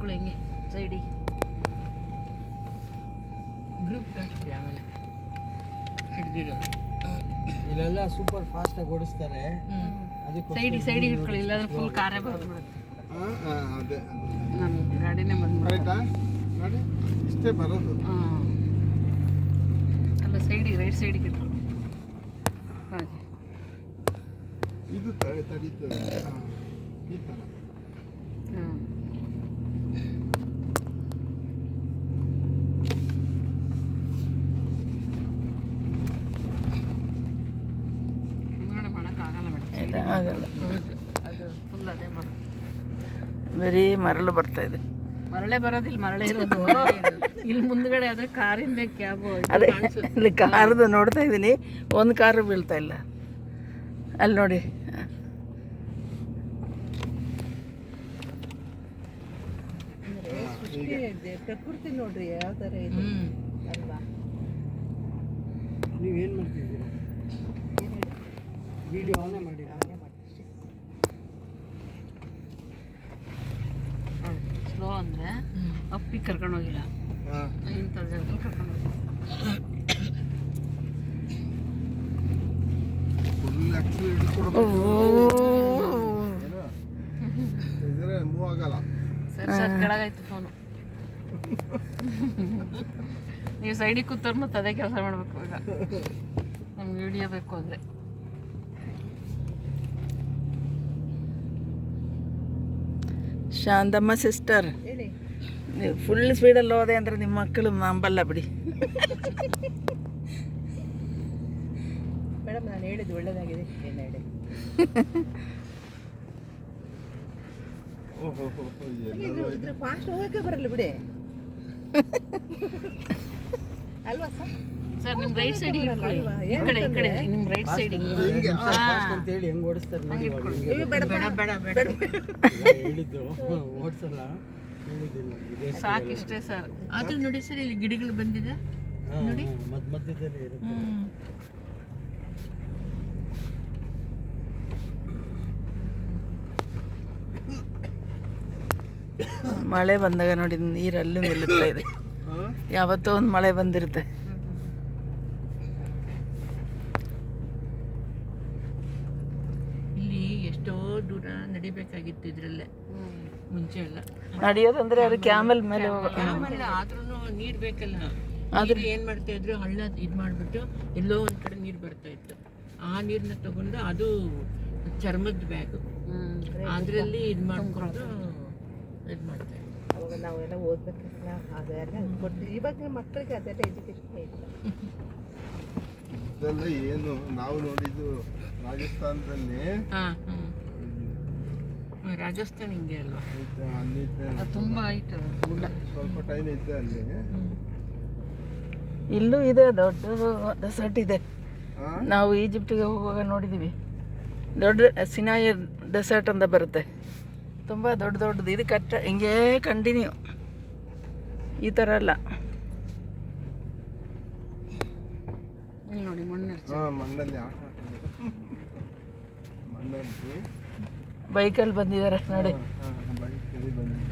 ಇಟ್ಕೊಳ್ಳಿ ಹಿಂಗೆ ಸೈಡಿಗೆ ಗ್ರೂಪ್ ಕಳಿಸ್ತೀವಿ ಆಮೇಲೆ ಹಿಡ್ದಿರೋ ಇಲ್ಲೆಲ್ಲ ಸೂಪರ್ ಫಾಸ್ಟಾಗಿ ಓಡಿಸ್ತಾರೆ. ಸೈಡಿಗೆ ಇಟ್ಕೊಳ್ಳಿ, ಇಲ್ಲಾಂದ್ರೆ ಫುಲ್ ಕಾರೇ ಬಂದ್ಬಿಡುತ್ತೆ. ಅದೇ ನಮ್ಮ ಗಾಡಿನೇ ಬಂದ್ಬಿಡುತ್ತೆ. ನೋಡಿ ಇಷ್ಟೇ ಬರೋದು. ಅಲ್ಲ ಸೈಡಿಗೆ ರೈಟ್ ಸೈಡಿಗೆ ಇಟ್ಕೊಳ್ಳಿ ಹಾಗೆ. ಇದು ತಡೀತದೆ ಈ ಥರ. ಆಗಲ್ಲ, ಅದು ಫುಲ್ ಅದೇ ಬರೀ ಮರಳು ಬರ್ತಾ ಇದೆ. ಮರಳೆ ಬರೋದಿಲ್ಲ, ಮರಳೆ ಇರೋದು ಇಲ್ಲಿ ಮುಂದ್ಗಡೆ ಅದೇ ಕಾರಿಂದ ಕ್ಯಾಬು. ಅದೇ ಇಲ್ಲಿ ಕಾರ್ದು ನೋಡ್ತಾ ಇದ್ದೀನಿ, ಒಂದು ಕಾರು ಬೀಳ್ತಾ ಇಲ್ಲ ಅಲ್ಲಿ ನೋಡಿ. ಪ್ರಕೃತಿ ನೋಡ್ರಿ ಯಾವ ಥರ ಇದೆ ಅಲ್ವಾ. ನೀವೇನು ಮಾಡ್ತಿದ್ದೀರಾ? ವಿಡಿಯೋ ಆನೇ ಮಾಡಿ. ಸ್ಲೋ ಅಂದರೆ ಅಪ್ಪಿಗೆ ಕರ್ಕೊಂಡು ಹೋಗಿಲ್ಲ, ಇಂಥ ಜಾಗದಲ್ಲಿ ಕರ್ಕೊಂಡು ಹೋಗಿಲ್ಲ. ಫುಲ್ ಆಕ್ಸಿಡೆಂಟ್ ಇದ್ರೆ ಮೂವ್ ಆಗಲ್ಲ. ಸರಿ ಕೆಳಗಾಯ್ತು ಫೋನು. ನೀವು ಸೈಡಿಗೆ ಕೂತವ್ರು ಮತ್ತೆ ಅದೇ ಕೆಲಸ ಮಾಡಬೇಕು ಈಗ. ನಮ್ಗೆ ವಿಡಿಯೋ ಬೇಕು ಅಂದರೆ ಶಾಂತಮ್ಮ ಸಿಸ್ಟರ್, ನೀವು ಫುಲ್ ಸ್ಪೀಡಲ್ಲಿ ಹೋದೆ ಅಂದರೆ ನಿಮ್ಮ ಮಕ್ಕಳು ನಂಬಲ್ಲ ಬಿಡಿ. ಮೇಡಮ್ ನಾನು ಹೇಳಿದ್ದು ಒಳ್ಳೇದಾಗಿದೆ ಏನು ಹೇಳಿ. ಫಾಸ್ಟ್ ಹೋಗಕ್ಕೆ ಬರಲ್ಲ ಬಿಡಿ ಅಲ್ವಾ ಸರ್. ನಿಮ್ಮ ರೈಟ್ ಸೈಡಿಗೆ ಇಟ್ಕೊಳ್ಳಿ, ಈ ಕಡೆ ನಿಮ್ಮ ರೈಟ್ ಸೈಡಿಗೆ ಅಂತ ಹೇಳಿ ಹೆಂಗ್ ಓಡಿಸ್ತಾರೆ ನೋಡಿ. ಹೇಳಿದ್ದು ಓಡಿಸಲ್ಲ, ಹೇಳಿದ್ದಿಲ್ಲ. ಸಾಕಿಷ್ಟೇ ಸರ್. ಆದ್ರೂ ನೋಡಿ ಸರ್, ಇಲ್ಲಿ ಗಿಡಗಳು ಬಂದಿದೆ ನೋಡಿ, ಮಧ್ಯದಲ್ಲಿ ಇರುತ್ತೆ. ಮಳೆ ಬಂದಾಗ ನೋಡಿ ನೀರಲ್ಲೂ ನಿಲ್ಲುತ್ತಾ ಇದೆ. ಯಾವತ್ತೋ ಒಂದು ಮಳೆ ಬಂದಿರುತ್ತೆ. ಇಲ್ಲಿ ಎಷ್ಟೋ ದೂರ ನಡಿಬೇಕಾಗಿತ್ತು ಇದ್ರಲ್ಲೇ ಮುಂಚೆ ಎಲ್ಲ. ನಡೆಯೋದಂದ್ರೆ ಅದು ಕ್ಯಾಮಲ್ ಮೇಲೆ ಆದ್ರೂ ನೀರ್ ಬೇಕಲ್ಲ. ಆದ್ರೆ ಏನ್ ಮಾಡ್ತಾ ಇದ್ರು, ಹಳ್ಳ ಇದ್ ಮಾಡ್ಬಿಟ್ಟು ಎಲ್ಲೋ ಒಂದ್ ಕಡೆ ನೀರ್ ಬರ್ತಾ ಇತ್ತು. ಆ ನೀರ್ನ ತಗೊಂಡು ಅದು ಚರ್ಮದ ಬ್ಯಾಗ್ ಅದ್ರಲ್ಲಿ ಇದ್ ಮಾಡ್ಕೊಂಡು ಇದ್ ಮಾಡ್ತಾ ಇದ್ರು. ಅವಾಗ ನಾವೆಲ್ಲ ಓದ್ಬೇಕಲ್ಲ, ಅದೆಲ್ಲ ಕೊಟ್ಟು ಇವಾಗ ಮಕ್ಕಳಿಗೆ ಅದೆಲ್ಲ ಎಜುಕೇಶನ್ ಇಲ್ಲ. ಇದೆಲ್ಲ ಏನು ನಾವು ನೋಡಿದ್ದು ರಾಜಸ್ಥಾನದಲ್ಲಿ. ರಾಜಸ್ಥಾನ ಹಿಂಗೆ ಅಲ್ವಾ, ಅಲ್ಲಿದ್ದೆ ತುಂಬಾ ಆಯ್ತು. ಸ್ವಲ್ಪ ಟೈಮ್ ಇದ್ದೆ ಅಲ್ಲಿ. ಇಲ್ಲೂ ಇದೆ, ದೊಡ್ಡ ಡೆಸರ್ಟ್ ಇದೆ. ನಾವು ಈಜಿಪ್ಟಿಗೆ ಹೋಗುವಾಗ ನೋಡಿದ್ದೀವಿ, ದೊಡ್ಡ ಸಿನಾಯಿ ಡೆಸರ್ಟ್ ಅಂತ ಬರುತ್ತೆ, ತುಂಬ ದೊಡ್ಡದು. ಇದು ಹಿಂಗೇ ಕಂಟಿನ್ಯೂ, ಈ ಥರ ಅಲ್ಲ. ನೋಡಿ ಮಣ್ಣಲ್ಲಿ ಆಟ ಮಣ್ಣಲ್ಲಿ ಬೈಕಲ್ಲಿ ಬಂದಿದ್ದಾರೆ ನೋಡಿ. ಬೈಕಲ್ಲಿ ಬಂದಿದ್ದಾರೆ.